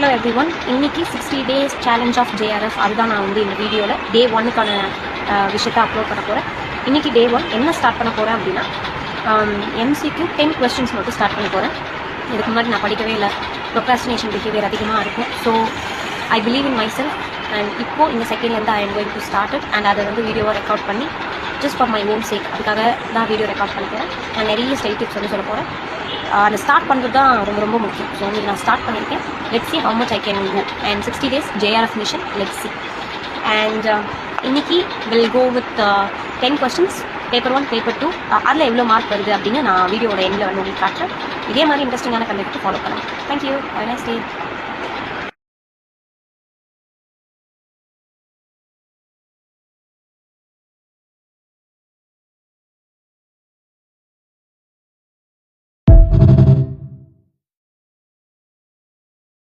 Hello every one. இன்னைக்கு 60 days challenge of JRF அதுதான் நான் வந்து இந்த வீடியோவில் டே 1க்கான விஷயத்தை அப்லோட் பண்ண போகிறேன். இன்றைக்கி டே 1 என்ன ஸ்டார்ட் பண்ண போகிறேன் அப்படின்னா MCQ 10 questions மட்டும் ஸ்டார்ட் பண்ண போகிறேன். இதுக்கு முன்னாடி நான் படிக்கவே இல்லை. ப்ரொக்ராஸ்டினேஷன் பிஹேவியர் அதிகமாக இருக்கும். So I believe in myself and இப்போது இந்த செகண்ட்லேருந்து I am going to start it and அதை வந்து வீடியோவாக ரெக்கார்ட் பண்ணி just for my own sake அதுக்காக நான் வீடியோ ரெக்கார்ட் பண்ணிக்கிறேன். நான் நிறைய ஸ்டைல் டிப்ஸ் வந்து சொல்ல போகிறேன். அதை ஸ்டார்ட் பண்ணுறது தான் ரொம்ப ரொம்ப முக்கியம். ஸோ உங்களுக்கு நான் ஸ்டார்ட் பண்ணியிருக்கேன். Let's see how much I can go and 60 days JRF mission, let's see. And இன்னைக்கு will go with 10 questions, paper 1 paper 2. அதில் எவ்வளோ மார்க் வருது அப்படின்னு நான் வீடியோட எண்டில் வந்து உங்களுக்கு காட்டுறேன். இதே மாதிரி இன்ட்ரெஸ்டிங்கான கண்டெக்ட் ஃபாலோ பண்ணுங்கள். Thank you, have a nice day.